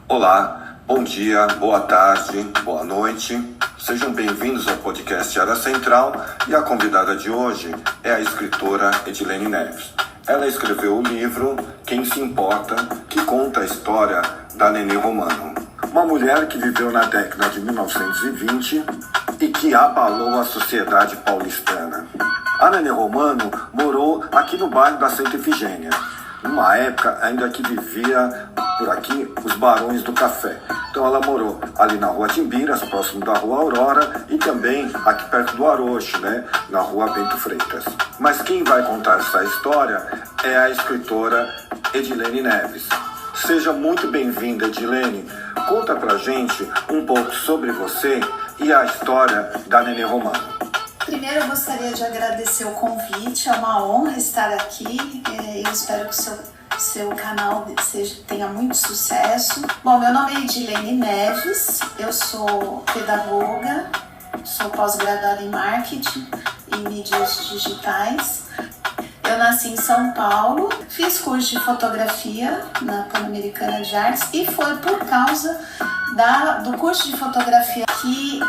Olá, bom dia, boa tarde, boa noite. Sejam bem-vindos ao podcast Área Central e a convidada de hoje é a escritora Edilene Neves. Ela escreveu o livro Quem Se Importa, que conta a história da Nenê Romano, uma mulher que viveu na década de 1920 e que abalou a sociedade paulistana. A Nenê Romano morou aqui no bairro da Santa Efigênia, numa época ainda que vivia por aqui os barões do café. Então ela morou ali na Rua Timbiras, próximo da Rua Aurora, e também aqui perto do Arocho, na Rua Bento Freitas. Mas quem vai contar essa história é a escritora Edilene Neves. Seja muito bem-vinda, Edilene. Conta pra gente um pouco sobre você e a história da Nenê Romano. Primeiro, eu gostaria de agradecer o convite, é uma honra estar aqui. Eu espero que o seu canal tenha muito sucesso. Bom, meu nome é Edilene Neves, eu sou pedagoga, sou pós-graduada em marketing e mídias digitais. Eu nasci em São Paulo, fiz curso de fotografia na Pan-Americana de Artes e foi por causa do curso de fotografia que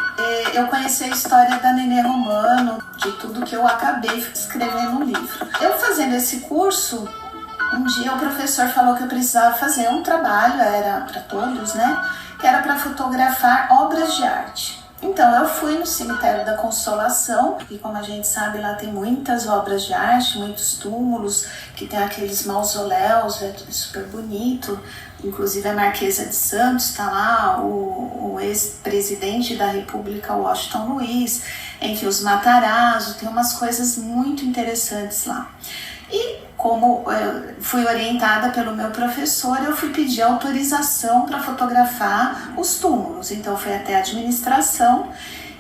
eu conheci a história da Nenê Romano, de tudo que eu acabei escrevendo no livro. Eu fazendo esse curso, um dia o professor falou que eu precisava fazer um trabalho, era para todos, que era para fotografar obras de arte. Então eu fui no Cemitério da Consolação, e como a gente sabe, lá tem muitas obras de arte, muitos túmulos, que tem aqueles mausoléus, é super bonito. Inclusive a Marquesa de Santos está lá, o ex-presidente da República, Washington Luiz, enfim, os Matarazzo, tem umas coisas muito interessantes lá. E como fui orientada pelo meu professor, eu fui pedir autorização para fotografar os túmulos. Então eu fui até a administração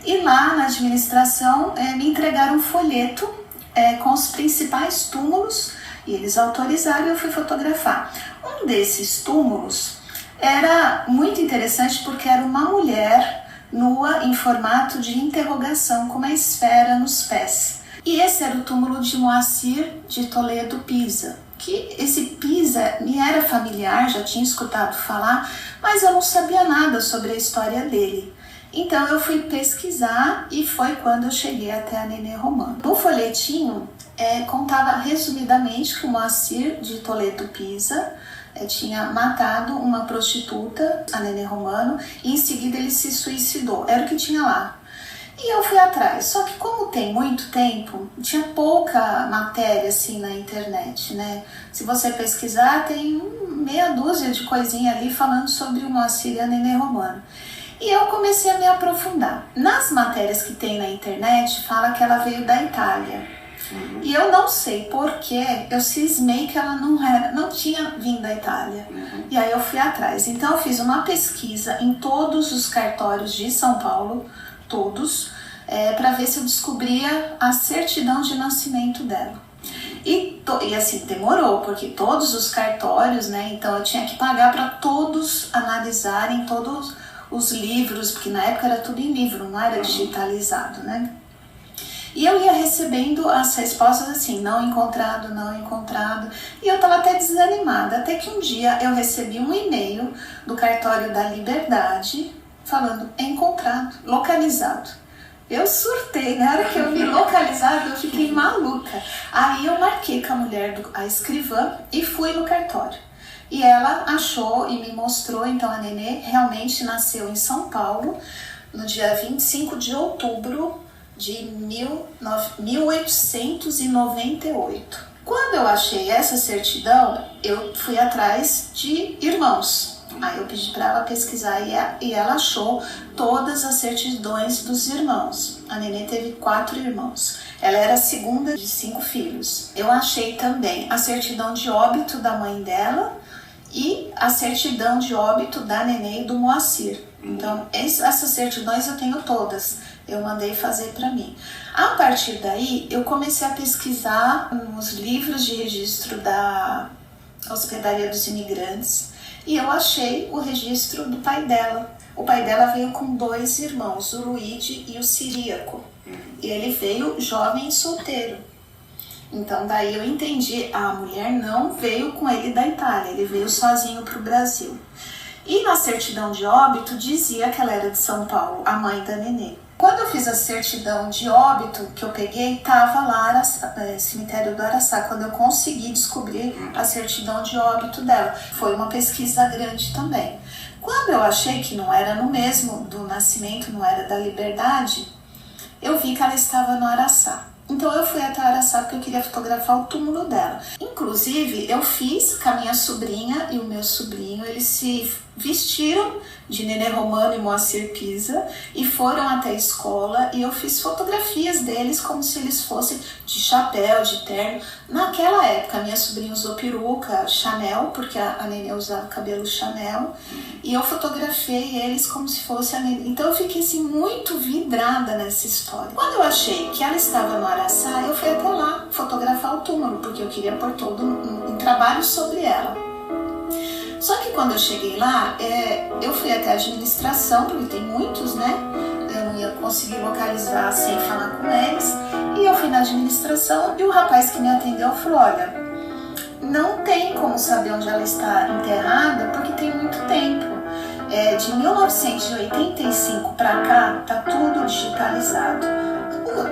e lá na administração me entregaram um folheto com os principais túmulos e eles autorizaram e eu fui fotografar. Um desses túmulos era muito interessante porque era uma mulher nua em formato de interrogação com uma esfera nos pés. E esse era o túmulo de Moacir de Toledo Pisa, que esse Pisa me era familiar, já tinha escutado falar, mas eu não sabia nada sobre a história dele. Então eu fui pesquisar e foi quando eu cheguei até a Nenê Romano. No folhetinho contava resumidamente que o Moacir de Toledo Pisa tinha matado uma prostituta, a Nenê Romano, e em seguida ele se suicidou. Era o que tinha lá. E eu fui atrás, só que como tem muito tempo, tinha pouca matéria assim na internet, Se você pesquisar, tem meia dúzia de coisinha ali falando sobre o Moacir e a Nenê Romano. E eu comecei a me aprofundar. Nas matérias que tem na internet, fala que ela veio da Itália. E eu não sei porquê, eu cismei que ela não tinha vindo da Itália. E aí eu fui atrás. Então eu fiz uma pesquisa em todos os cartórios de São Paulo, todos, para ver se eu descobria a certidão de nascimento dela. E assim, demorou, porque todos os cartórios, então eu tinha que pagar para todos analisarem todos os livros, porque na época era tudo em livro, não era digitalizado, E eu ia recebendo as respostas assim, não encontrado, não encontrado. E eu estava até desanimada, até que um dia eu recebi um e-mail do cartório da Liberdade, falando encontrado, localizado. Eu surtei, na hora que eu me localizava, eu fiquei maluca. Aí eu marquei com a mulher, a escrivã, e fui no cartório. E ela achou e me mostrou, então a Nenê realmente nasceu em São Paulo, no dia 25 de outubro de 1898. Quando eu achei essa certidão, eu fui atrás de irmãos. Aí eu pedi para ela pesquisar e ela achou todas as certidões dos irmãos. A Nenê teve 4 irmãos. Ela era a segunda de 5 filhos. Eu achei também a certidão de óbito da mãe dela e a certidão de óbito da Nenê e do Moacir. Então, essas certidões eu tenho todas. Eu mandei fazer para mim. A partir daí, eu comecei a pesquisar nos livros de registro da Hospedaria dos Imigrantes. E eu achei o registro do pai dela. O pai dela veio com 2 irmãos, o Luíde e o Ciríaco. E ele veio jovem e solteiro. Então daí eu entendi, a mulher não veio com ele da Itália, ele veio sozinho para o Brasil. E na certidão de óbito dizia que ela era de São Paulo, a mãe da Nenê. Quando eu fiz a certidão de óbito que eu peguei, estava lá cemitério do Araçá, quando eu consegui descobrir a certidão de óbito dela. Foi uma pesquisa grande também. Quando eu achei que não era no mesmo do nascimento, não era da Liberdade, eu vi que ela estava no Araçá. Então eu fui até o Araçá porque eu queria fotografar o túmulo dela. Inclusive, eu fiz com a minha sobrinha e o meu sobrinho, eles se vestiram de Nenê Romano e Moacir Pisa e foram até a escola e eu fiz fotografias deles como se eles fossem de chapéu, de terno. Naquela época, a minha sobrinha usou peruca Chanel, porque a Nenê usava cabelo Chanel, e eu fotografei eles como se fosse a Nenê. Então eu fiquei assim muito vidrada nessa história. Quando eu achei que ela estava no Araçá, eu fui até lá fotografar o túmulo, porque eu queria pôr todo um trabalho sobre ela. Só que quando eu cheguei lá, eu fui até a administração, porque tem muitos, né? Eu não ia conseguir localizar sem falar com eles. E eu fui na administração e o rapaz que me atendeu falou, olha, não tem como saber onde ela está enterrada, porque tem muito tempo. De 1985 para cá, tá tudo digitalizado.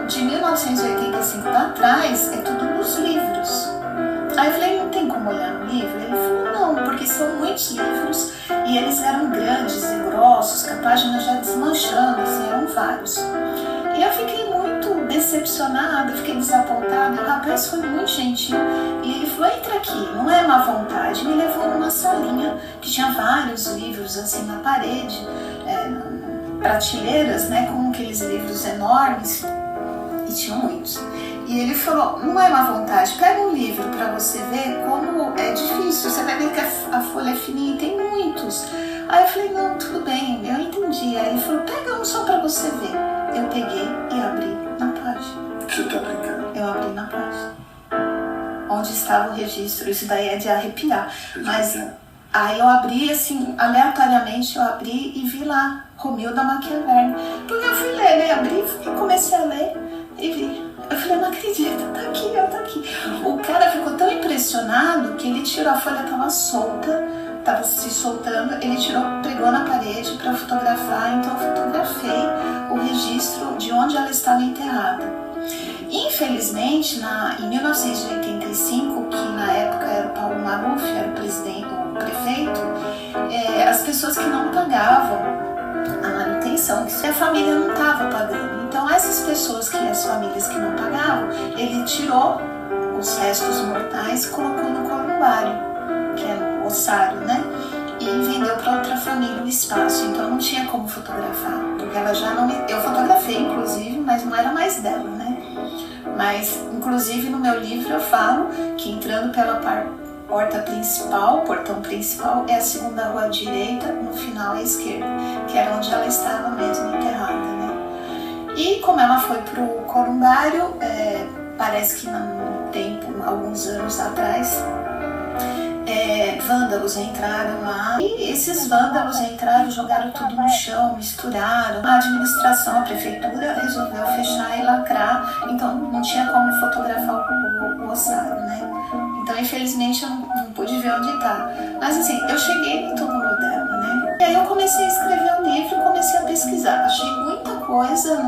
De 1985 para trás, é tudo nos livros. Aí eu falei, não tem como olhar no livro? Ele falou, não, porque são muitos livros e eles eram grandes e grossos, com a página já desmanchando, assim, eram vários. E eu fiquei muito decepcionada, fiquei desapontada, o rapaz foi muito gentil e ele falou, entra aqui, não é má vontade, me levou numa salinha que tinha vários livros assim na parede, prateleiras, né, com aqueles livros enormes, e tinham muitos. E ele falou, não é má vontade, pega um livro para você ver como é difícil, você vai ver que a folha é fininha e tem muitos. Aí eu falei, não, tudo bem, eu entendi. Aí ele falou, pega um só para você ver. Eu peguei e abri na página. Você tá brincando? Eu abri na página. Onde estava o registro, isso daí é de arrepiar. Mas aí eu abri assim, aleatoriamente eu abri e vi lá, Romilda Maquiavelli. Porque eu fui ler, né? Abri e comecei a ler e vi. Eu falei, não acredito, tá aqui, ela tá aqui. O cara ficou tão impressionado que ele tirou, a folha tava solta, tava se soltando, ele tirou, pegou na parede para fotografar, então eu fotografei o registro de onde ela estava enterrada. Infelizmente, em 1985, que na época era o Paulo Maluf, era o presidente, o prefeito, as pessoas que não pagavam a manutenção, que a família não estava pagando. Então essas pessoas, as famílias que não pagavam, ele tirou os restos mortais e colocou no columbário, que é no ossário, né? E vendeu para outra família o espaço. Então não tinha como fotografar, porque ela já não... Eu fotografei, inclusive, mas não era mais dela, né? Mas, inclusive, no meu livro eu falo que entrando pela porta principal, portão principal, é a segunda rua à direita, no final à esquerda, que era onde ela estava mesmo enterrada, né? E como ela foi pro columbário, parece que no tempo, alguns anos atrás, vândalos entraram lá e esses vândalos entraram, jogaram tudo no chão, misturaram. A administração, a prefeitura resolveu fechar e lacrar, então não tinha como fotografar o ossário, né? Então infelizmente eu não pude ver onde tá. Mas assim, eu cheguei no túmulo dela, né? E aí eu comecei a escrever o livro e comecei a pesquisar. Achei muita coisa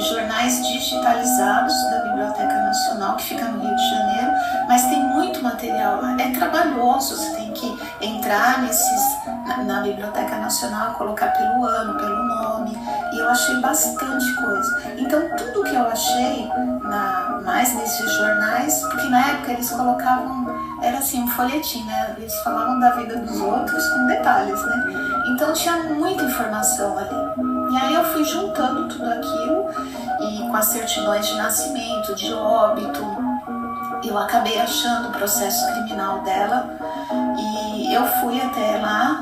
jornais digitalizados da Biblioteca Nacional, que fica no Rio de Janeiro, mas tem muito material lá. É trabalhoso, você tem que entrar na Biblioteca Nacional, colocar pelo ano, pelo nome, e eu achei bastante coisa. Então tudo que eu achei, mais nesses jornais, porque na época eles colocavam, era assim, um folhetim, né? Eles falavam da vida dos outros com detalhes, né? Então tinha muita informação ali. E aí eu fui juntando tudo aquilo e com as certidões de nascimento, de óbito, eu acabei achando o processo criminal dela e eu fui até lá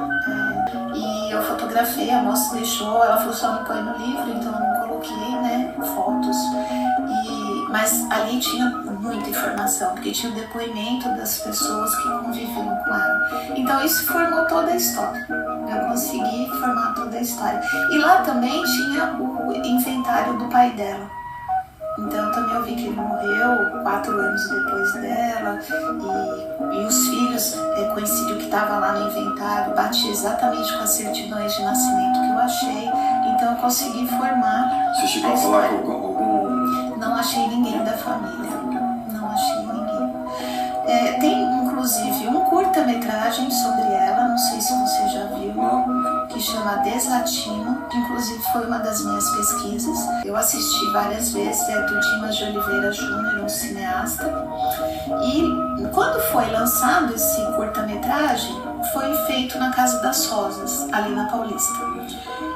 e eu fotografei, a moça deixou, ela falou só não põe no livro, então eu não coloquei, né, fotos. Mas ali tinha muita informação, porque tinha o depoimento das pessoas que conviviam com ela. Então isso formou toda a história. Eu consegui formar toda a história. E lá também tinha o inventário do pai dela. Então eu também ouvi que ele morreu 4 anos depois dela, e os filhos, coincidiu que estava lá no inventário, bati exatamente com as certidões de nascimento que eu achei, então eu consegui formar. Você chegou a falar com algum... Não achei ninguém da família, não achei ninguém. Tem inclusive um curta-metragem sobre ela, não sei se você já viu, que chama Desatino, que inclusive foi uma das minhas pesquisas. Eu assisti várias vezes, é do Dimas de Oliveira Júnior, um cineasta. E quando foi lançado esse curta-metragem, foi feito na Casa das Rosas, ali na Paulista.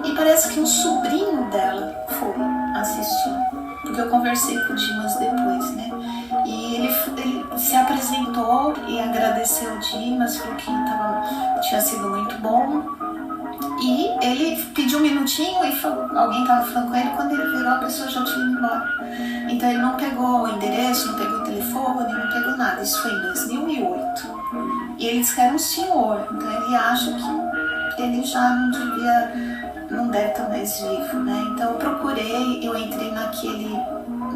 E parece que um sobrinho dela foi assistir, porque eu conversei com o Dimas depois, né? E ele se apresentou e agradeceu o Dimas, falou que tinha sido muito bom. E ele pediu um minutinho e falou, alguém estava falando com ele, quando ele virou a pessoa já tinha ido embora. Então ele não pegou o endereço, não pegou o telefone, não pegou nada. Isso foi em 2008. E ele disse que era um senhor, então ele acha que ele já não deve estar mais vivo, né? Então eu procurei, eu entrei naquele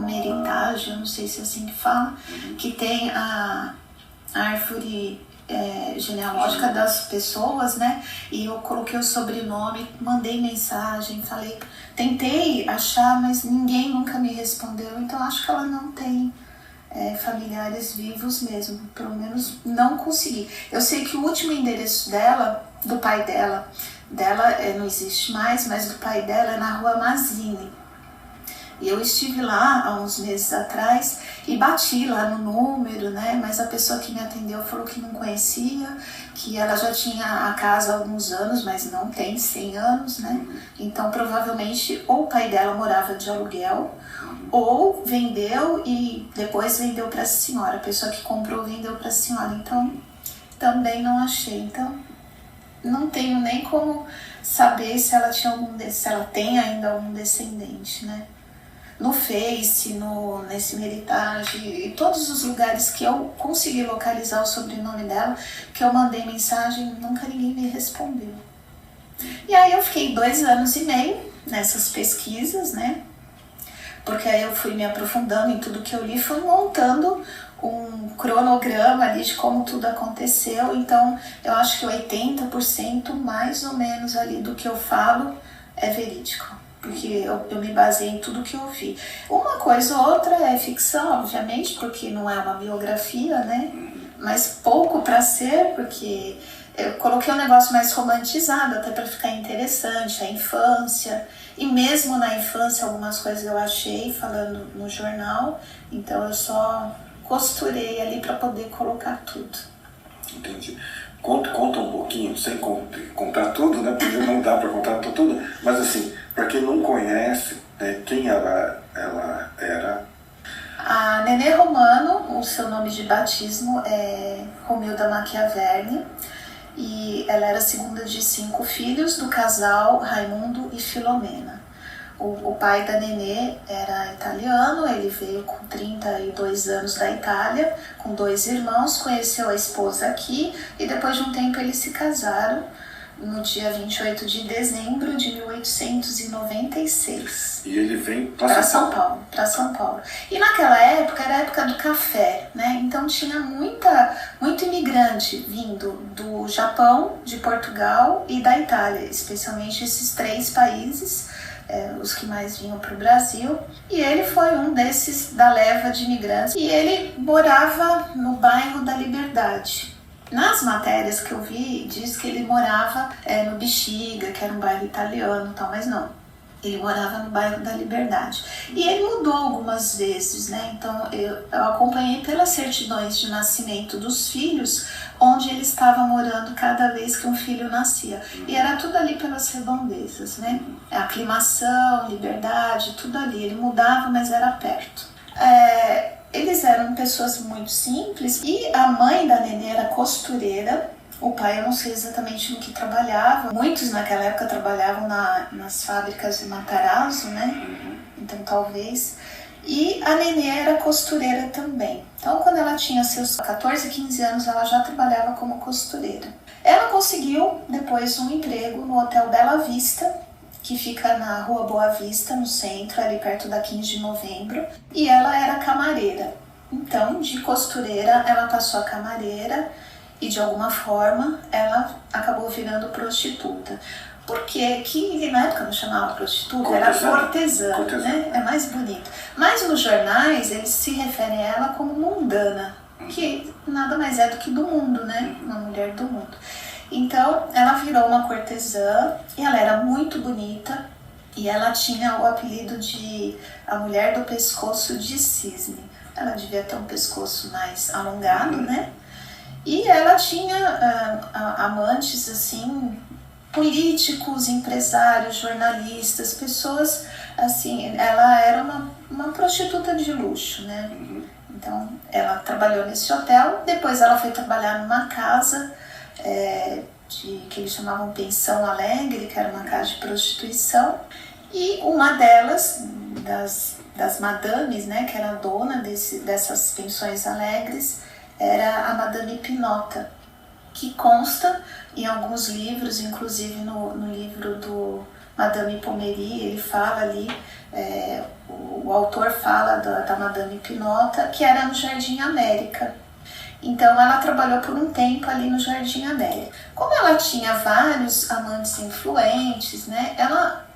Meritage, eu não sei se é assim que fala, que tem a árvore genealógica das pessoas, né? E eu coloquei o sobrenome, mandei mensagem, falei, tentei achar, mas ninguém nunca me respondeu, então acho que ela não tem familiares vivos mesmo, pelo menos não consegui. Eu sei que o último endereço dela, do pai dela não existe mais, mas do pai dela é na Rua Mazzini. E eu estive lá há uns meses atrás e bati lá no número, né? Mas a pessoa que me atendeu falou que não conhecia, que ela já tinha a casa há alguns anos, mas não tem 100 anos, né? Então provavelmente ou o pai dela morava de aluguel, ou vendeu e depois vendeu para a senhora. A pessoa que comprou vendeu para a senhora. Então também não achei. Então não tenho nem como saber se ela se ela tem ainda algum descendente, né? No Face, nesse Meritage, e todos os lugares que eu consegui localizar o sobrenome dela, que eu mandei mensagem, nunca ninguém me respondeu. E aí eu fiquei 2 anos e meio nessas pesquisas, né? Porque aí eu fui me aprofundando em tudo que eu li, fui montando um cronograma ali de como tudo aconteceu. Então eu acho que 80% mais ou menos ali do que eu falo é verídico, porque eu me baseei em tudo que eu vi. Uma coisa ou outra é ficção, obviamente, porque não é uma biografia, né? Mas pouco para ser, porque eu coloquei um negócio mais romantizado, até para ficar interessante, a infância. E mesmo na infância, algumas coisas eu achei falando no jornal, então eu só costurei ali para poder colocar tudo. Entendi. Conta um pouquinho, sem contar tudo, né? Porque não dá para contar tudo, mas assim, para quem não conhece, né, quem ela era? A Nenê Romano, o seu nome de batismo é Romilda Machiavelli, e ela era a segunda de 5 filhos do casal Raimundo e Filomena. O pai da Nenê era italiano, ele veio com 32 anos da Itália, com 2 irmãos, conheceu a esposa aqui e depois de um tempo eles se casaram no dia 28 de dezembro de 1896. E ele vem para São Paulo. E naquela época era a época do café, né? Então tinha muito imigrante vindo do Japão, de Portugal e da Itália, especialmente esses 3 países. Os que mais vinham para o Brasil, e ele foi um desses da leva de imigrantes, e ele morava no bairro da Liberdade. Nas matérias que eu vi, diz que ele morava no Bexiga, que era um bairro italiano e tal, mas não. Ele morava no bairro da Liberdade. E ele mudou algumas vezes, né? Então eu acompanhei pelas certidões de nascimento dos filhos, onde ele estava morando cada vez que um filho nascia. E era tudo ali pelas redondezas, né? Aclimação, Liberdade, tudo ali. Ele mudava, mas era perto. Eles eram pessoas muito simples, e a mãe da Nenê era costureira. O pai eu não sei exatamente no que trabalhava. Muitos naquela época trabalhavam nas fábricas de Matarazzo, né? Então talvez. E a Nenê era costureira também. Então quando ela tinha seus 14, 15 anos, ela já trabalhava como costureira. Ela conseguiu depois um emprego no Hotel Bela Vista, que fica na Rua Boa Vista, no centro, ali perto da 15 de novembro, e ela era camareira. Então, de costureira, ela passou a camareira e, de alguma forma, ela acabou virando prostituta. Porque que na época não chamava prostituta, era cortesã, né? É mais bonito. Mas nos jornais, eles se referem a ela como mundana, que nada mais é do que do mundo, né? Uma mulher do mundo. Então, ela virou uma cortesã e ela era muito bonita e ela tinha o apelido de a mulher do pescoço de cisne. Ela devia ter um pescoço mais alongado, né? E ela tinha amantes, assim, políticos, empresários, jornalistas, pessoas, assim, ela era uma prostituta de luxo, né? Então, ela trabalhou nesse hotel, depois ela foi trabalhar numa casa que eles chamavam Pensão Alegre, que era uma casa de prostituição, e uma delas, das madames, né, que era a dona dessas pensões alegres, era a Madame Pinota, que consta em alguns livros, inclusive no livro do Madame Pommery, ele fala ali, o autor fala da Madame Pinota, que era no Jardim América. Então ela trabalhou por um tempo ali no Jardim América. Como ela tinha vários amantes influentes, né, ela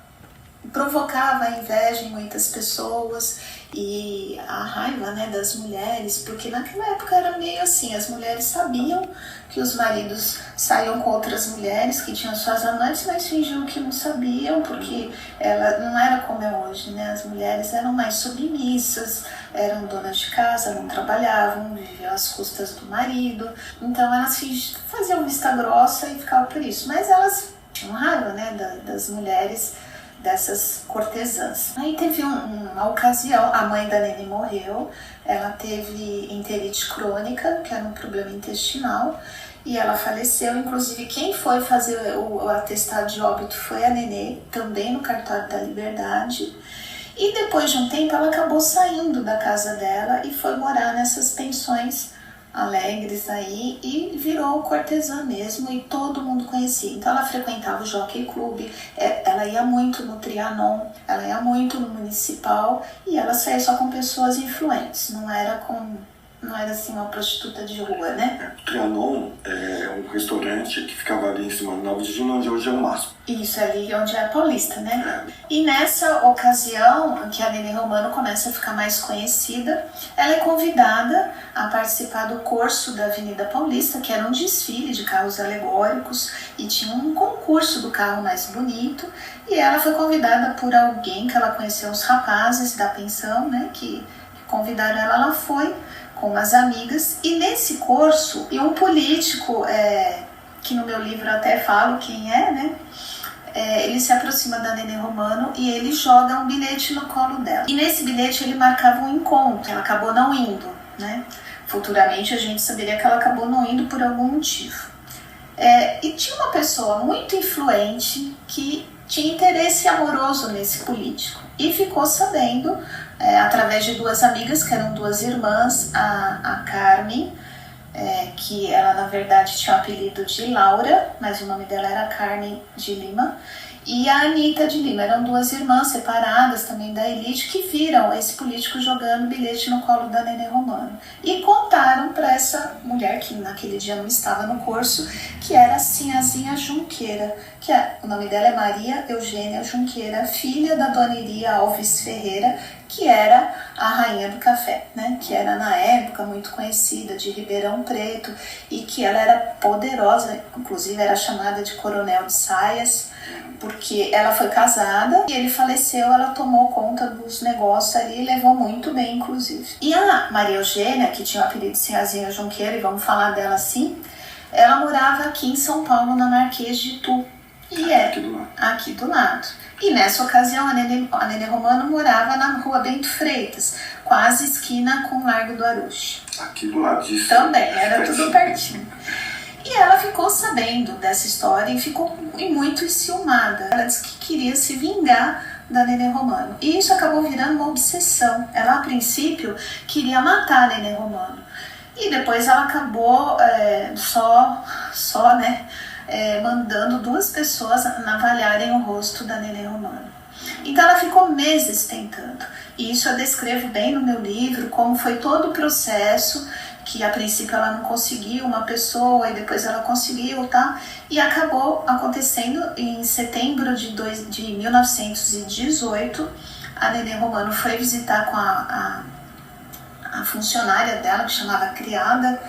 provocava a inveja em muitas pessoas e a raiva, né, das mulheres, porque naquela época era meio assim, as mulheres sabiam que os maridos saíam com outras mulheres que tinham suas amantes, mas fingiam que não sabiam, porque ela não era como é hoje, né? As mulheres eram mais submissas, eram donas de casa, não trabalhavam, viviam às custas do marido, então elas faziam vista grossa e ficavam por isso, mas elas tinham raiva, né, das mulheres, dessas cortesãs. Aí teve uma ocasião, a mãe da Nenê morreu, ela teve enterite crônica, que era um problema intestinal, e ela faleceu. Inclusive quem foi fazer o atestado de óbito foi a Nenê, também no cartório da Liberdade, e depois de um tempo ela acabou saindo da casa dela e foi morar nessas pensões alegres aí e virou cortesã mesmo, e todo mundo conhecia. Então ela frequentava o Jockey Club, ela ia muito no Trianon, ela ia muito no Municipal, e ela saía só com pessoas influentes, não era assim uma prostituta de rua, né? O Trianon é um restaurante que ficava ali em cima do Nova de Gino, onde hoje é o MASP. Isso, ali onde é a Paulista, né? E nessa ocasião que a Nenê Romano começa a ficar mais conhecida, ela é convidada a participar do Corso da Avenida Paulista, que era um desfile de carros alegóricos, e tinha um concurso do carro mais bonito, e ela foi convidada por alguém que ela conheceu, os rapazes da pensão, né, que convidaram ela foi com as amigas, e nesse curso, e um político, que no meu livro eu até falo quem é, né? Ele se aproxima da Nenê Romano e ele joga um bilhete no colo dela. E nesse bilhete ele marcava um encontro, ela acabou não indo, né? Futuramente a gente saberia que ela acabou não indo por algum motivo. E tinha uma pessoa muito influente que tinha interesse amoroso nesse político e ficou sabendo, através de duas amigas, que eram duas irmãs, a Carmen, que ela na verdade tinha o apelido de Laura, mas o nome dela era Carmen de Lima, e a Anitta de Lima. Eram duas irmãs separadas também da elite que viram esse político jogando bilhete no colo da Nenê Romano e contaram para essa mulher, que naquele dia não estava no curso, que era a Sinhazinha Junqueira, o nome dela é Maria Eugênia Junqueira, filha da Dona Iria Alves Ferreira, que era a rainha do café, né? Que era na época muito conhecida, de Ribeirão Preto, e que ela era poderosa, inclusive era chamada de Coronel de Saias, porque ela foi casada e ele faleceu, ela tomou conta dos negócios ali e levou muito bem, inclusive. E a Maria Eugênia, que tinha o apelido de Sinhazinha Junqueira, e vamos falar dela assim, ela morava aqui em São Paulo, na Marquês de Itu, e aqui do lado. E nessa ocasião a Nenê Romano morava na Rua Bento Freitas, quase esquina com o Largo do Aruche. Aqui do lado disso. Também, era tudo pertinho. E ela ficou sabendo dessa história e ficou muito enciumada. Ela disse que queria se vingar da Nenê Romano. E isso acabou virando uma obsessão. Ela, a princípio, queria matar a Nenê Romano. E depois ela acabou mandando 2 pessoas navalharem o rosto da Nenê Romano. Então ela ficou meses tentando. E isso eu descrevo bem no meu livro, como foi todo o processo, que a princípio ela não conseguiu uma pessoa e depois ela conseguiu, tá? E acabou acontecendo em setembro de 1918, a Nenê Romano foi visitar com a funcionária dela, que chamava criada,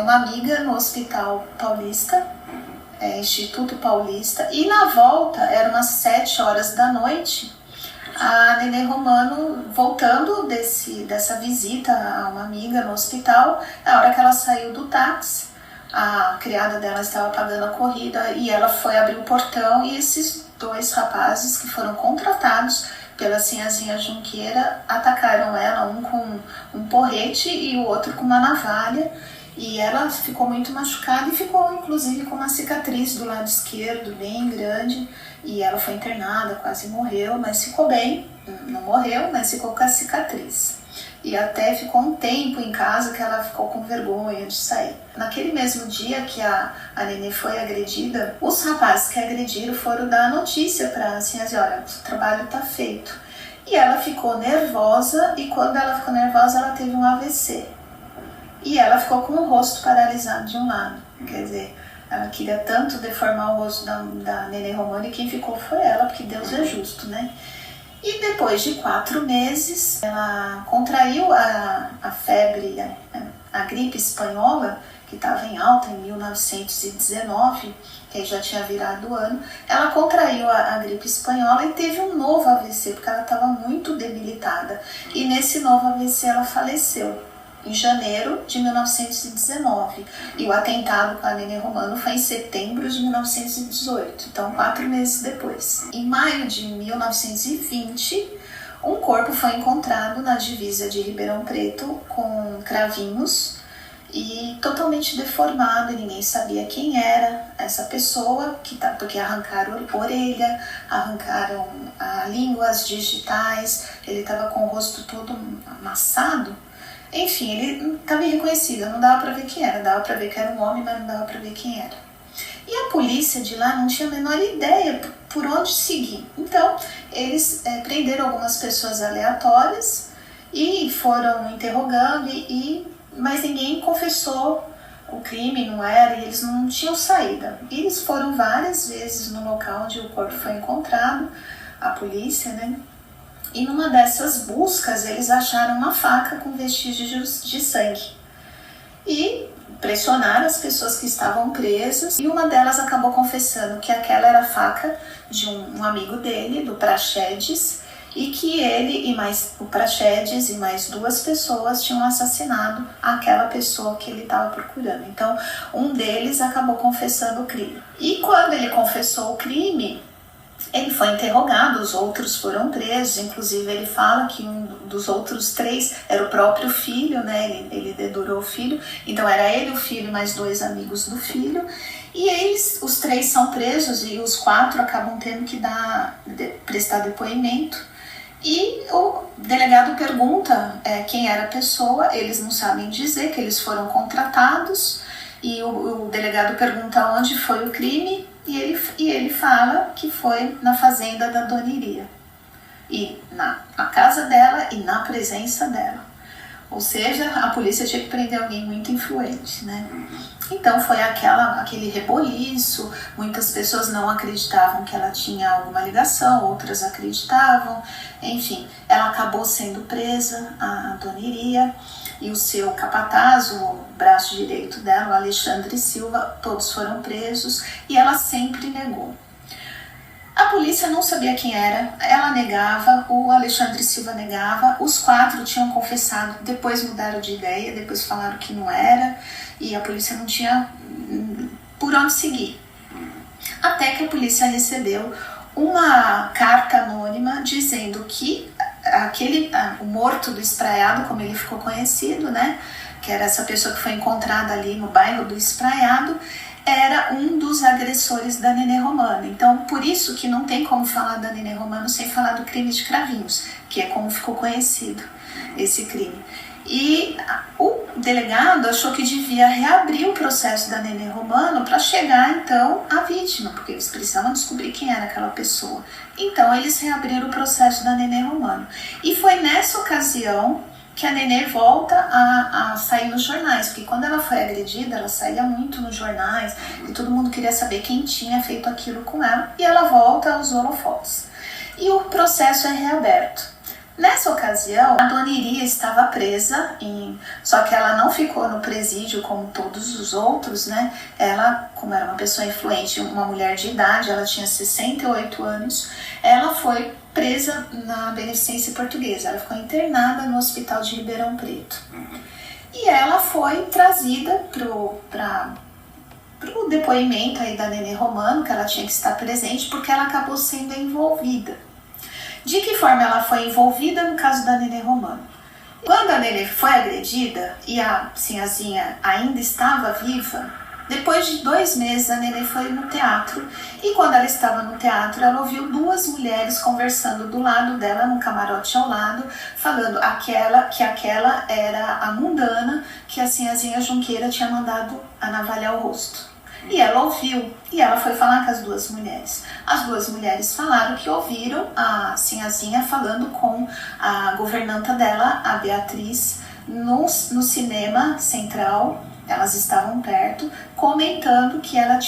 uma amiga no Hospital Paulista, Instituto Paulista, e na volta, eram umas 7 horas da noite, a Nenê Romano, voltando dessa visita a uma amiga no hospital, na hora que ela saiu do táxi, a criada dela estava pagando a corrida e ela foi abrir o portão e esses 2 rapazes que foram contratados pela Sinhazinha Junqueira atacaram ela, um com um porrete e o outro com uma navalha. E ela ficou muito machucada e ficou inclusive com uma cicatriz do lado esquerdo bem grande, e ela foi internada, quase morreu, mas ficou bem, não morreu, mas ficou com a cicatriz. E até ficou um tempo em casa que ela ficou com vergonha de sair. Naquele mesmo dia que a Nenê foi agredida, os rapazes que agrediram foram dar notícia para a Sinhazinha: olha, o trabalho está feito. E ela ficou nervosa, e quando ela ficou nervosa ela teve um AVC. E ela ficou com o rosto paralisado de um lado. Quer dizer, ela queria tanto deformar o rosto da Nenê Romano, e quem ficou foi ela, porque Deus é justo, né? E depois de 4 meses, ela contraiu a febre, a gripe espanhola, que estava em alta em 1919, que aí já tinha virado o ano. Ela contraiu a gripe espanhola e teve um novo AVC, porque ela estava muito debilitada. E nesse novo AVC ela faleceu em janeiro de 1919, e o atentado com a Nenê Romano foi em setembro de 1918, então 4 meses depois. Em maio de 1920, um corpo foi encontrado na divisa de Ribeirão Preto com cravinhos e totalmente deformado, e ninguém sabia quem era essa pessoa, porque arrancaram a orelha, arrancaram a língua, as digitais, ele estava com o rosto todo amassado. Enfim, ele estava irreconhecível, não dava para ver quem era. Dava para ver que era um homem, mas não dava para ver quem era. E a polícia de lá não tinha a menor ideia por onde seguir. Então, eles prenderam algumas pessoas aleatórias e foram interrogando, mas ninguém confessou o crime, não era, e eles não tinham saída. E eles foram várias vezes no local onde o corpo foi encontrado, a polícia, né? E numa dessas buscas, eles acharam uma faca com vestígios de sangue. E pressionaram as pessoas que estavam presas. E uma delas acabou confessando que aquela era a faca de um amigo dele, do Praxedes, e que ele o Praxedes e mais 2 pessoas tinham assassinado aquela pessoa que ele estava procurando. Então, um deles acabou confessando o crime. E quando ele confessou o crime, ele foi interrogado, os outros foram presos, inclusive ele fala que um dos outros 3 era o próprio filho, né? Ele dedurou o filho, então era ele, o filho e mais 2 amigos do filho, e os 3 são presos e os 4 acabam tendo que prestar depoimento, e o delegado pergunta quem era a pessoa, eles não sabem dizer, que eles foram contratados, e o delegado pergunta onde foi o crime, e ele fala que foi na fazenda da Dona Iria, e na casa dela e na presença dela. Ou seja, a polícia tinha que prender alguém muito influente, né? Então foi aquele reboliço, muitas pessoas não acreditavam que ela tinha alguma ligação, outras acreditavam, enfim, ela acabou sendo presa, a Dona Iria, e o seu capataz, o braço direito dela, o Alexandre Silva, todos foram presos, e ela sempre negou. A polícia não sabia quem era, ela negava, o Alexandre Silva negava, os 4 tinham confessado, depois mudaram de ideia, depois falaram que não era, e a polícia não tinha por onde seguir. Até que a polícia recebeu uma carta anônima dizendo que o morto do Espraiado, como ele ficou conhecido, né, que era essa pessoa que foi encontrada ali no bairro do Espraiado, era um dos agressores da Nenê Romano. Então, por isso que não tem como falar da Nenê Romano sem falar do crime de Cravinhos, que é como ficou conhecido esse crime. E delegado achou que devia reabrir o processo da Nenê Romano para chegar então à vítima, porque eles precisavam descobrir quem era aquela pessoa. Então eles reabriram o processo da Nenê Romano. E foi nessa ocasião que a Nenê volta a sair nos jornais, porque quando ela foi agredida, ela saía muito nos jornais e todo mundo queria saber quem tinha feito aquilo com ela, e ela volta aos holofotes. E o processo é reaberto. Nessa ocasião, a Dona Iria estava presa, só que ela não ficou no presídio como todos os outros, né? Ela, como era uma pessoa influente, uma mulher de idade, ela tinha 68 anos, ela foi presa na Beneficência Portuguesa. Ela ficou internada no Hospital de Ribeirão Preto. E ela foi trazida para o depoimento aí da Nenê Romano, que ela tinha que estar presente, porque ela acabou sendo envolvida. De que forma ela foi envolvida no caso da Nenê Romano? Quando a Nenê foi agredida e a Sinhazinha ainda estava viva, depois de 2 meses a Nenê foi no teatro, e quando ela estava no teatro ela ouviu 2 mulheres conversando do lado dela, num camarote ao lado, falando que aquela era a mundana que a Sinhazinha Junqueira tinha mandado anavalhar o rosto. E ela ouviu, e ela foi falar com as 2 mulheres. As 2 mulheres falaram que ouviram a Sinhazinha falando com a governanta dela, a Beatriz, no cinema central. Elas estavam perto, comentando que ela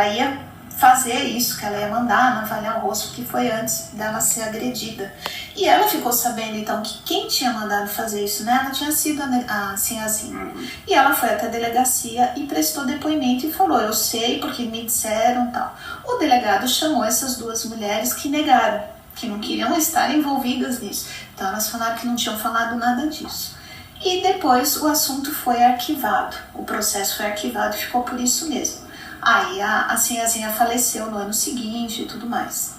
ia fazer isso, que ela ia mandar navalhar o rosto, que foi antes dela ser agredida. E ela ficou sabendo então que quem tinha mandado fazer isso nela tinha sido a Sinhazinha. E ela foi até a delegacia e prestou depoimento e falou: eu sei porque me disseram tal. O delegado chamou essas 2 mulheres que negaram, que não queriam estar envolvidas nisso. Então elas falaram que não tinham falado nada disso. E depois o assunto foi arquivado, o processo foi arquivado e ficou por isso mesmo. Aí a Sinhazinha faleceu no ano seguinte e tudo mais.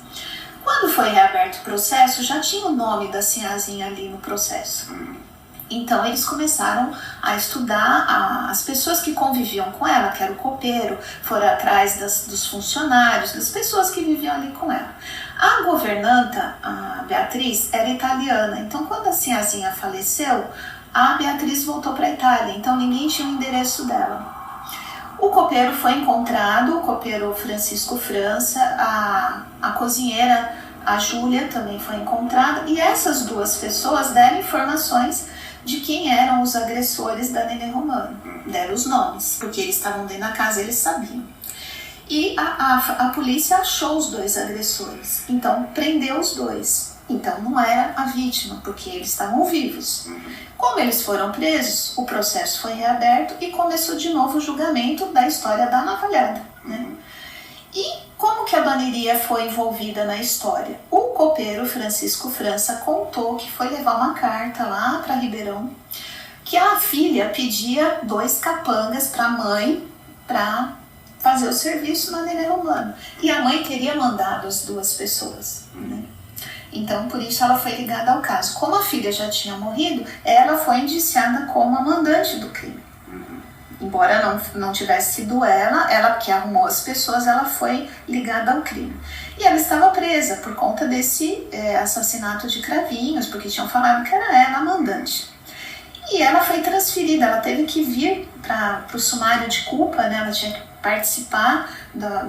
Quando foi reaberto o processo, já tinha o nome da Sinhazinha ali no processo. Então eles começaram a estudar as pessoas que conviviam com ela, que era o copeiro, foram atrás dos funcionários, das pessoas que viviam ali com ela. A governanta, a Beatriz, era italiana, então quando a Sinhazinha faleceu, a Beatriz voltou para a Itália, então ninguém tinha o endereço dela. O copeiro foi encontrado, o copeiro Francisco França, a cozinheira, a Júlia, também foi encontrada, e essas 2 pessoas deram informações de quem eram os agressores da Nenê Romano. Deram os nomes, porque eles estavam dentro da casa, eles sabiam. E a polícia achou os 2 agressores, então prendeu os 2. Então não era a vítima, porque eles estavam vivos. Como eles foram presos, o processo foi reaberto e começou de novo o julgamento da história da navalhada, né? E como que a Dona Iria foi envolvida na história? O copeiro Francisco França contou que foi levar uma carta lá para Ribeirão, que a filha pedia 2 capangas para a mãe para fazer o serviço na Nenê Romano. E a mãe teria mandado as 2 pessoas, né? Então, por isso ela foi ligada ao caso. Como a filha já tinha morrido, ela foi indiciada como a mandante do crime. Embora não tivesse sido ela que arrumou as pessoas, ela foi ligada ao crime. E ela estava presa por conta desse assassinato de Cravinhos, porque tinham falado que era ela a mandante. E ela foi transferida, ela teve que vir para o sumário de culpa, né? Ela tinha que participar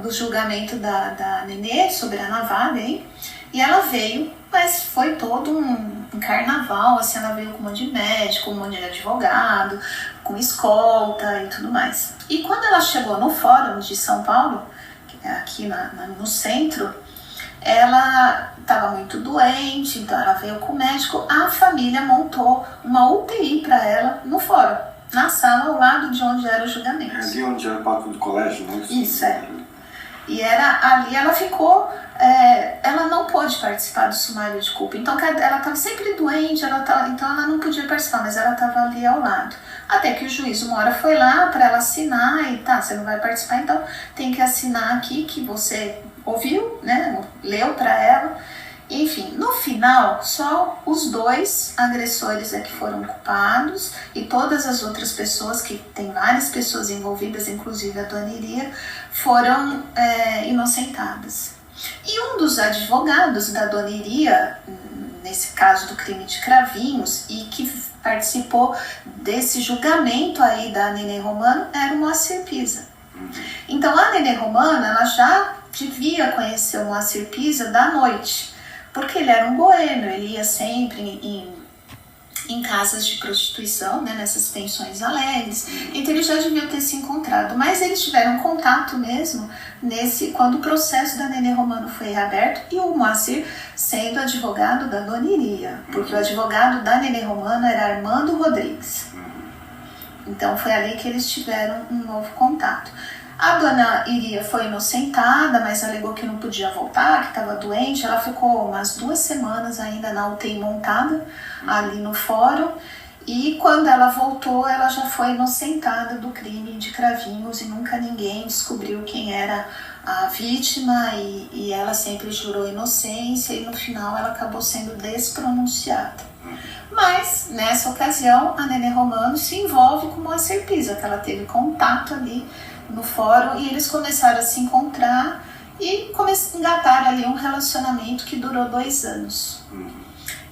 do julgamento da Nenê sobre a navalha, hein? E ela veio, mas foi todo um carnaval, assim, ela veio com um monte de médico, um monte de advogado, com escolta e tudo mais. E quando ela chegou no Fórum de São Paulo, aqui no centro, ela estava muito doente, então ela veio com o médico, a família montou uma UTI para ela no Fórum, na sala ao lado de onde era o julgamento. Ali onde era o palco do colégio, né? Isso, E ali ela ficou, ela não pôde participar do sumário de culpa. Então ela estava sempre doente, então ela não podia participar, mas ela estava ali ao lado. Até que o juiz uma hora foi lá para ela assinar e você não vai participar, então tem que assinar aqui que você ouviu, né, leu para ela. Enfim, no final, só os 2 agressores que foram culpados e todas as outras pessoas, que tem várias pessoas envolvidas, inclusive a Dona Iria, foram inocentadas. E um dos advogados da Dona Iria, nesse caso do crime de Cravinhos, e que participou desse julgamento aí da Nenê Romano era o Moacir Pisa. Então a Nenê Romano, ela já devia conhecer o Moacir Pisa da noite, porque ele era um boêmio, ele ia sempre em casas de prostituição, né, nessas pensões alegres, então eles já deviam ter se encontrado, mas eles tiveram contato mesmo quando o processo da Nenê Romano foi reaberto e o Moacir sendo advogado da Dona Iria, porque o advogado da Nenê Romano era Armando Rodrigues. Então foi ali que eles tiveram um novo contato. A Dona Iria foi inocentada, mas alegou que não podia voltar, que estava doente. Ela ficou umas 2 semanas ainda na UTI montada, ali no fórum. E quando ela voltou, ela já foi inocentada do crime de Cravinhos e nunca ninguém descobriu quem era a vítima. E ela sempre jurou inocência e no final ela acabou sendo despronunciada. Mas, nessa ocasião, a Nenê Romano se envolve com o Moacir Pisa, que ela teve contato ali no fórum, e eles começaram a se encontrar e engataram ali um relacionamento que durou 2 anos.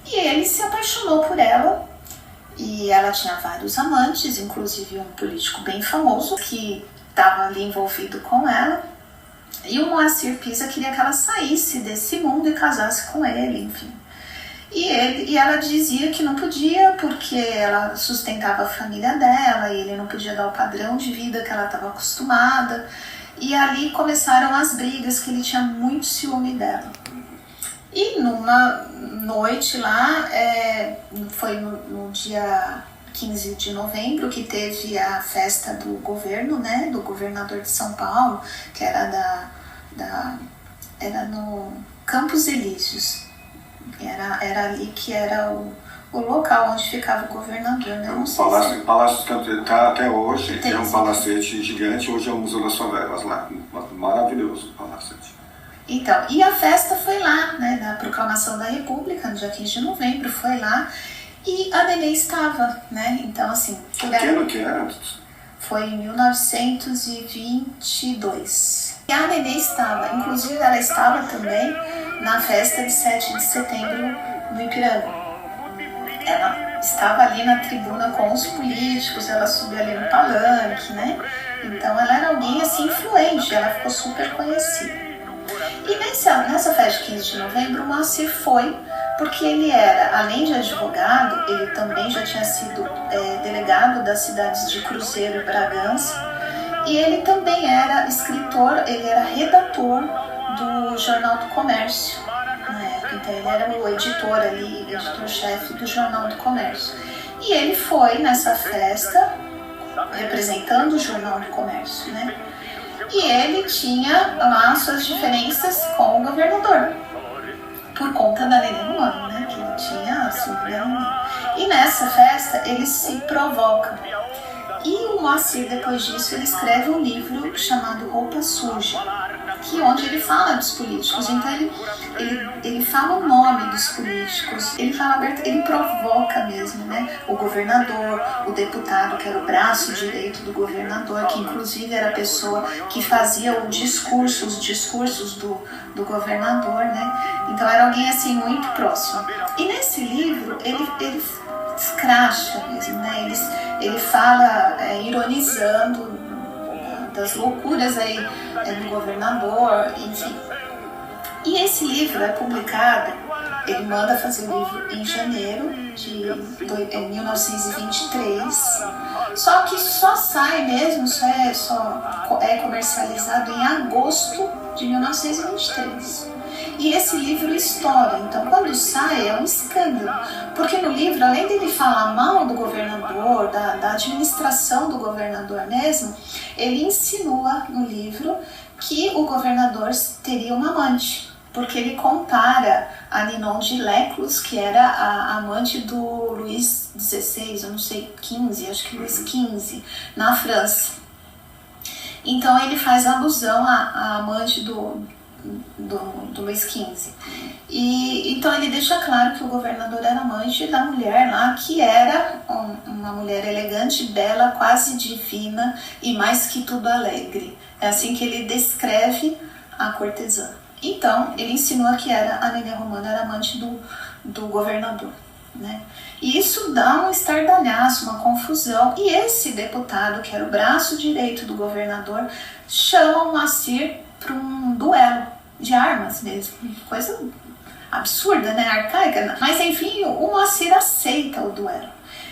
E ele se apaixonou por ela, e ela tinha vários amantes, inclusive um político bem famoso que estava ali envolvido com ela, e o Moacir Pisa queria que ela saísse desse mundo e casasse com ele, enfim. E ela dizia que não podia porque ela sustentava a família dela e ele não podia dar o padrão de vida que ela estava acostumada. E ali começaram as brigas, que ele tinha muito ciúme dela. E numa noite lá, foi no dia 15 de novembro, que teve a festa do governo, né, do governador de São Paulo, que era era no Campos Elíseos. Era ali que era o local onde ficava o governador, né? Não sei o Palácio está até hoje, tem, é um palacete gigante, hoje é o Museu das Favelas lá, maravilhoso o palacete. Então, e a festa foi lá, né, na Proclamação da República, no dia 15 de novembro, foi lá, e a Nenê estava, né, então assim... Que ano que era? Foi em 1922. E a Nenê estava, inclusive ela estava também na festa de 7 de setembro no Ipiranga. Ela estava ali na tribuna com os políticos, ela subiu ali no palanque, né? Então ela era alguém assim influente, ela ficou super conhecida. E nessa festa de 15 de novembro, o Moacir foi, porque ele era, além de advogado, ele também já tinha sido delegado das cidades de Cruzeiro e Bragança, e ele também era escritor, ele era redator do Jornal do Comércio na época, então ele era o editor ali, editor-chefe do Jornal do Comércio. E ele foi nessa festa representando o Jornal do Comércio, né? E ele tinha lá suas diferenças com o governador, por conta da Nenê Romano, né? Que ele tinha assim, e nessa festa eles se provocam. E o Moacir, depois disso, ele escreve um livro chamado Roupa Suja, onde ele fala dos políticos. Então ele fala o nome dos políticos, ele fala aberto, ele provoca mesmo, né? O governador, o deputado, que era o braço direito do governador, que inclusive era a pessoa que fazia os discursos do governador, né? Então era alguém assim muito próximo. E nesse livro ele escracha mesmo, né? Ele fala ironizando das loucuras aí do governador, enfim. E esse livro é publicado, ele manda fazer o livro em janeiro de 1923, só que só sai mesmo, só é comercializado em agosto de 1923. E esse livro estoura, então quando sai é um escândalo, porque no livro, além dele falar mal do governador, da administração do governador mesmo, ele insinua no livro que o governador teria uma amante, porque ele compara a Ninon de Leclos, que era a amante do Luís XVI, eu não sei, XV, acho que Luís XV, na França. Então ele faz alusão à amante do Luís XV. E então ele deixa claro que o governador era amante da mulher lá, que era uma mulher elegante, bela, quase divina e mais que tudo alegre. É assim que ele descreve a cortesã. Então ele insinua que a Nenê Romano era amante do governador, né? E isso dá um estardalhaço, uma confusão. E esse deputado, que era o braço direito do governador, chama o Moacir para um duelo de armas mesmo. Coisa absurda, né? Arcaica. Mas enfim, o Moacir aceita o duelo.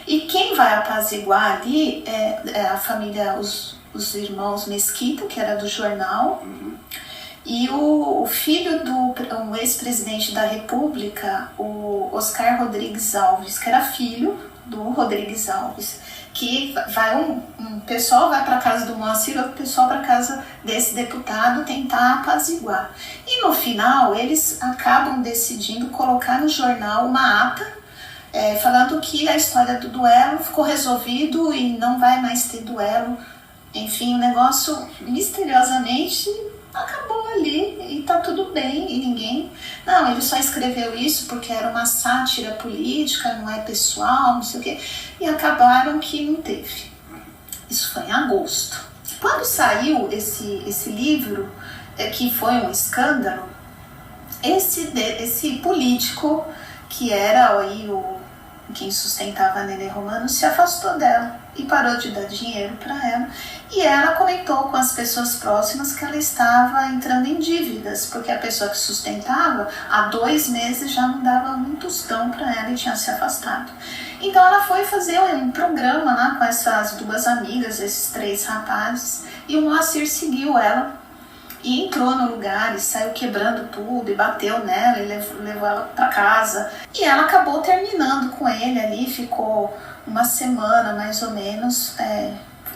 E quem vai apaziguar ali é a família, os irmãos Mesquita, que era do jornal, e o filho do ex-presidente da República, o Oscar Rodrigues Alves, que era filho do Rodrigues Alves, que um pessoal vai para casa do Moacir, outro pessoal para casa desse deputado tentar apaziguar. E no final eles acabam decidindo colocar no jornal uma ata falando que a história do duelo ficou resolvido e não vai mais ter duelo. Enfim, o negócio misteriosamente acabou ali e tá tudo bem e ninguém... Não, ele só escreveu isso porque era uma sátira política, não é pessoal, não sei o quê. E acabaram que não teve. Isso foi em agosto. Quando saiu esse livro, que foi um escândalo, esse político, que era aí quem sustentava a Nenê Romano, se afastou dela e parou de dar dinheiro para ela. E ela comentou com as pessoas próximas que ela estava entrando em dívidas, porque a pessoa que sustentava, há 2 meses já não dava um tostão para ela e tinha se afastado. Então ela foi fazer um programa lá com essas 2 amigas, esses 3 rapazes, e o Moacir seguiu ela e entrou no lugar e saiu quebrando tudo e bateu nela e levou ela para casa. E ela acabou terminando com ele ali, ficou 1 semana mais ou menos.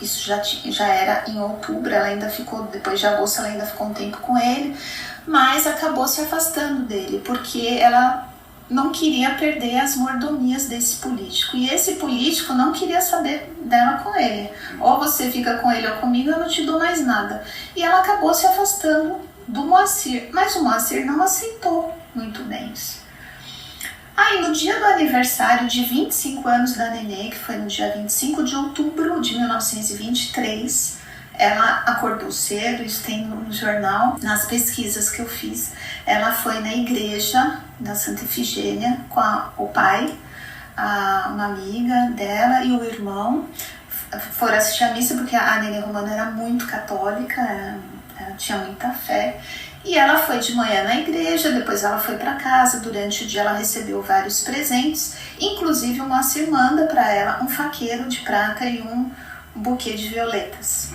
Isso já era em outubro, ela ainda ficou, depois de agosto ela ainda ficou um tempo com ele, mas acabou se afastando dele, porque ela não queria perder as mordomias desse político. E esse político não queria saber dela com ele. Ou você fica com ele ou comigo, eu não te dou mais nada. E ela acabou se afastando do Moacir. Mas o Moacir não aceitou muito bem isso. Aí, no dia do aniversário de 25 anos da Nenê, que foi no dia 25 de outubro de 1923, ela acordou cedo, isso tem no jornal, nas pesquisas que eu fiz. Ela foi na igreja da Santa Efigênia com o pai, uma amiga dela e o irmão. Foram assistir a missa porque a Nenê Romano era muito católica, ela tinha muita fé. E ela foi de manhã na igreja, depois ela foi para casa. Durante o dia ela recebeu vários presentes, inclusive o Moacir manda para ela um faqueiro de prata e um buquê de violetas.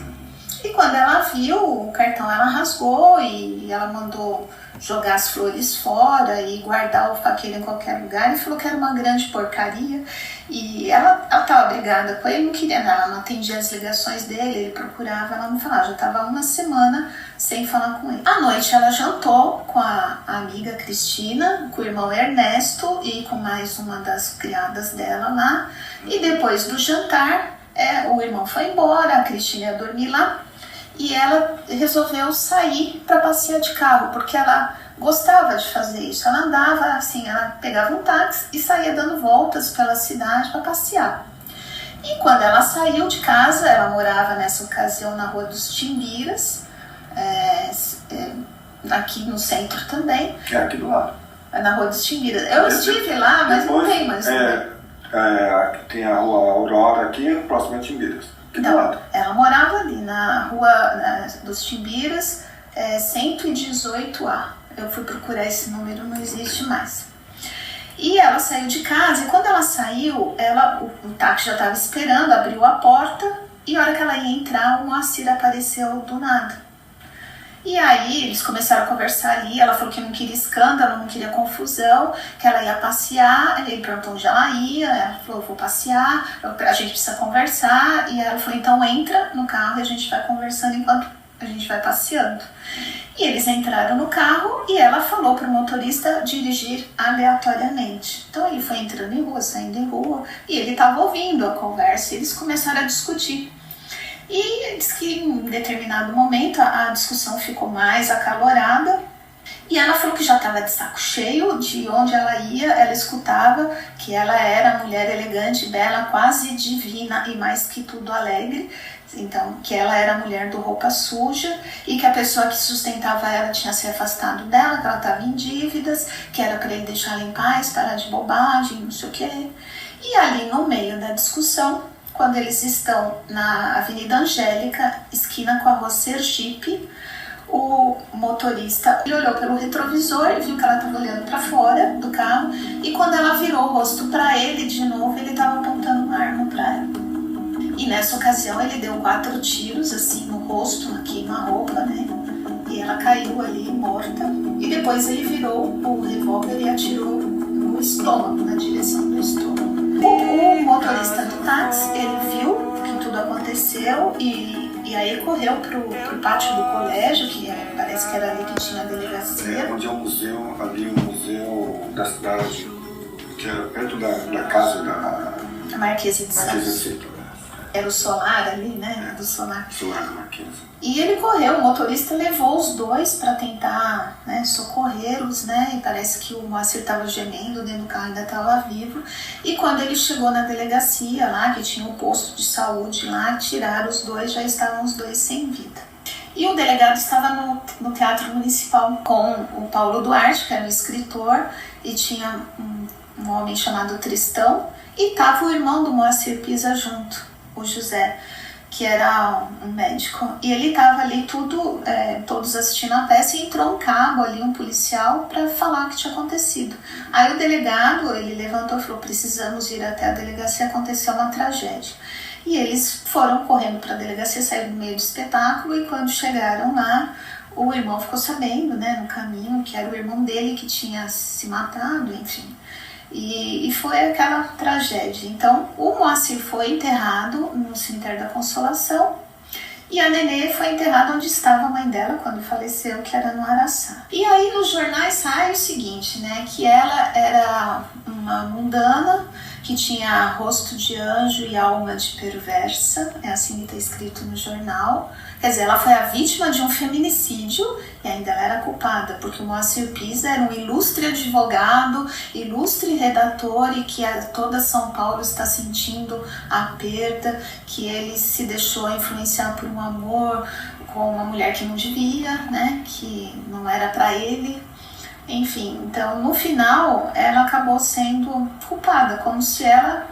E quando ela viu o cartão, ela rasgou e ela mandou jogar as flores fora e guardar o faqueiro em qualquer lugar, e falou que era uma grande porcaria. E ela estava brigada com ele, não queria nada, ela não atendia as ligações dele, ele procurava, ela não falava, já estava 1 semana sem falar com ele. À noite ela jantou com a amiga Cristina, com o irmão Ernesto e com mais uma das criadas dela lá. E depois do jantar, o irmão foi embora, a Cristina ia dormir lá. E ela resolveu sair para passear de carro, porque ela gostava de fazer isso. Ela andava assim, ela pegava um táxi e saía dando voltas pela cidade para passear. E quando ela saiu de casa, ela morava nessa ocasião na Rua dos Timbiras, aqui no centro também. Aqui do lado. Na Rua dos Timbiras. Eu estive lá, mas depois, não tem mais. Tem a Rua Aurora aqui, próximo a Timbiras. Não, ela morava ali na Rua dos Timbiras, 118A. Eu fui procurar esse número, não existe mais. E ela saiu de casa, e quando ela saiu, o táxi já estava esperando, abriu a porta, e a hora que ela ia entrar, o Moacir apareceu do nada. E aí eles começaram a conversar ali, ela falou que não queria escândalo, não queria confusão, que ela ia passear. Ele perguntou onde ela ia, ela falou, vou passear, a gente precisa conversar. E ela falou, então entra no carro e a gente vai conversando enquanto a gente vai passeando. E eles entraram no carro e ela falou para o motorista dirigir aleatoriamente. Então ele foi entrando em rua, saindo em rua, e ele estava ouvindo a conversa e eles começaram a discutir. E diz que em determinado momento a discussão ficou mais acalorada e ela falou que já estava de saco cheio de onde ela ia. Ela escutava que ela era mulher elegante, bela, quase divina e mais que tudo alegre. Então, que ela era a mulher do roupa suja e que a pessoa que sustentava ela tinha se afastado dela, que ela estava em dívidas, que era para ele deixar ela em paz, parar de bobagem, não sei o quê. E ali no meio da discussão, quando eles estão na Avenida Angélica, esquina com a Rua Sergipe, o motorista ele olhou pelo retrovisor e viu que ela estava olhando para fora do carro, e quando ela virou o rosto para ele de novo, ele estava apontando uma arma para ela. E nessa ocasião ele deu 4 tiros assim no rosto, na queima-roupa, né? E ela caiu ali morta. E depois ele virou o revólver e atirou no estômago, na direção do estômago. O motorista do táxi, ele viu que tudo aconteceu e aí correu pro pátio do colégio, que parece que era ali que tinha a delegacia. Onde é o museu, ali o museu da cidade, que era perto da casa da Marquesa de Sá. Era o solar ali, né? Do solar. Solar da Marquesa. E ele correu, o motorista levou os dois para tentar, né, socorrê-los, né? E parece que o Moacir estava gemendo, dentro do carro ainda estava vivo. E quando ele chegou na delegacia lá, que tinha um posto de saúde lá, tiraram os dois, já estavam os dois sem vida. E o delegado estava no Teatro Municipal com o Paulo Duarte, que era um escritor, e tinha um homem chamado Tristão, e estava o irmão do Moacir Pisa junto, o José, que era um médico. E ele estava ali todos assistindo a peça, e entrou um cabo ali, um policial, para falar o que tinha acontecido. Aí o delegado, ele levantou e falou: precisamos ir até a delegacia, aconteceu uma tragédia. E eles foram correndo para a delegacia, saíram do meio do espetáculo, e quando chegaram lá, o irmão ficou sabendo, né, no caminho, que era o irmão dele que tinha se matado, enfim. E foi aquela tragédia. Então, o Moacir foi enterrado no cemitério da Consolação, e a Nenê foi enterrada onde estava a mãe dela quando faleceu, que era no Araçá. E aí nos jornais sai o seguinte, né, que ela era uma mundana, que tinha rosto de anjo e alma de perversa, é assim que está escrito no jornal. Quer dizer, ela foi a vítima de um feminicídio e ainda ela era culpada, porque o Moacir Pisa era um ilustre advogado, ilustre redator, e que toda São Paulo está sentindo a perda, que ele se deixou influenciar por um amor com uma mulher que não devia, né, que não era para ele. Enfim, então no final ela acabou sendo culpada, como se ela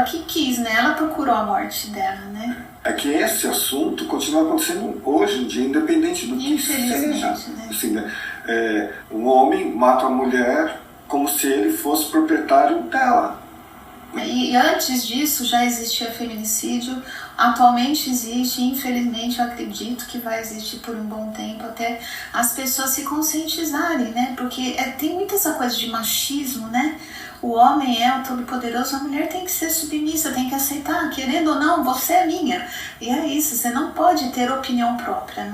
que quis, né? Ela procurou a morte dela, né? É que esse assunto continua acontecendo hoje em dia, independente do que seja. Né? Assim, né? Um homem mata a mulher como se ele fosse proprietário dela. E antes disso já existia feminicídio, atualmente existe, e infelizmente eu acredito que vai existir por um bom tempo, até as pessoas se conscientizarem, né? Porque tem muita essa coisa de machismo, né? O homem é o todo-poderoso, a mulher tem que ser submissa, tem que aceitar, querendo ou não, você é minha. E é isso, você não pode ter opinião própria,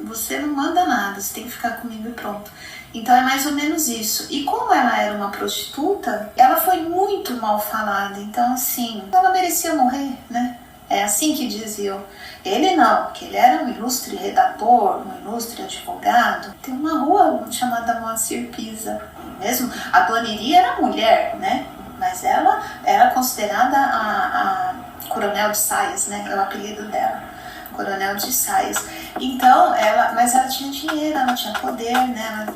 você não manda nada, você tem que ficar comigo e pronto. Então é mais ou menos isso. E como ela era uma prostituta, ela foi muito mal falada. Então assim, ela merecia morrer, né? É assim que diziam. Ele não, que ele era um ilustre redator, um ilustre advogado. Tem uma rua chamada Moacir Pisa. Mesmo a Dona Iri era mulher, né? Mas ela era considerada a Coronel de Saias, né? É o apelido dela. Coronel de Saias. Então, mas ela tinha dinheiro, ela tinha poder, né?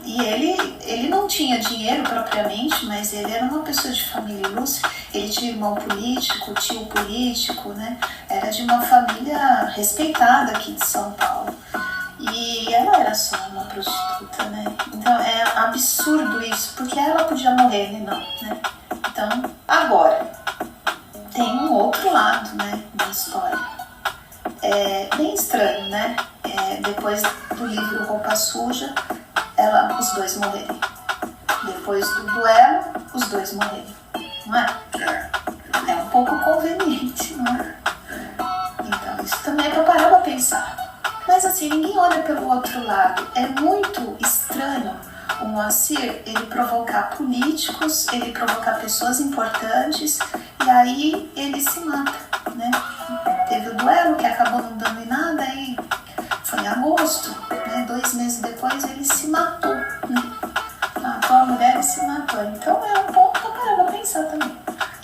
E ele não tinha dinheiro propriamente, mas ele era uma pessoa de família ilustre. Ele tinha irmão político, tio político, né? Era de uma família respeitada aqui de São Paulo. E ela era só uma prostituta, né? Então é absurdo isso, porque ela podia morrer, ele não, né? Então, agora, tem um outro lado, né, da história. É bem estranho, né? Depois do livro Roupa Suja, os dois morrerem. Depois do duelo, os dois morrerem. Não é? É um pouco conveniente, não é? Então, isso também é para parar para pensar. Mas assim, ninguém olha pelo outro lado. É muito estranho o Moacir, ele provocar políticos, ele provocar pessoas importantes, e aí ele se mata, né? Teve o duelo que acabou não dando em nada, e foi em agosto, né? 2 meses depois ele se matou, né? Matou a mulher e se matou. Então é um ponto para parar pra pensar também.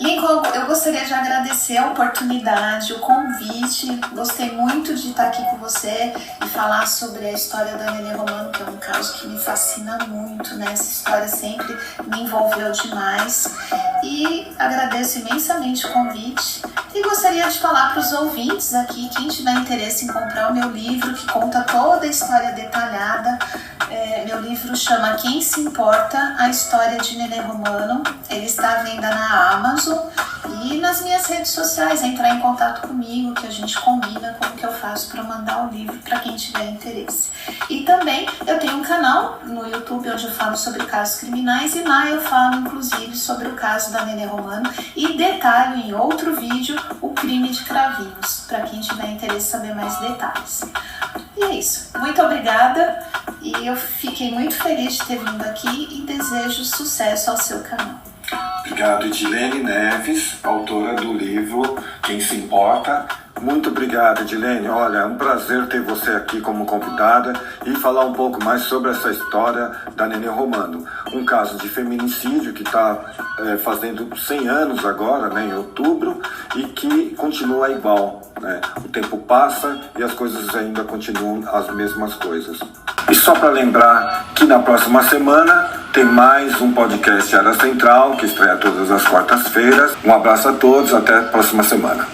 Eu gostaria de agradecer a oportunidade, o convite. Gostei muito de estar aqui com você e falar sobre a história da Nenê Romano, que é um caso que me fascina muito, né? Essa história sempre me envolveu demais. E agradeço imensamente o convite. E gostaria de falar para os ouvintes aqui, quem tiver interesse em comprar o meu livro, que conta toda a história detalhada. Meu livro chama Quem Se Importa? A História de Nenê Romano. Ele está à venda na Amazon e nas minhas redes sociais. Entrar em contato comigo, que a gente combina como que eu faço para mandar o livro para quem tiver interesse. E também eu tenho um canal no YouTube onde eu falo sobre casos criminais e lá eu falo inclusive sobre o caso da Nenê Romano e detalho em outro vídeo o crime de Cravinhos, para quem tiver interesse em saber mais detalhes. E é isso. Muito obrigada e eu fiquei muito feliz de ter vindo aqui e desejo sucesso ao seu canal. Obrigado, Edilene Neves, autora do livro Quem Se Importa. Muito obrigado, Edilene. Olha, é um prazer ter você aqui como convidada e falar um pouco mais sobre essa história da Nenê Romano. Um caso de feminicídio que está fazendo 100 anos agora, né, em outubro, e que continua igual, né? O tempo passa e as coisas ainda continuam as mesmas coisas. E só para lembrar que na próxima semana tem mais um podcast Área Central, que estreia todas as quartas-feiras. Um abraço a todos, até a próxima semana.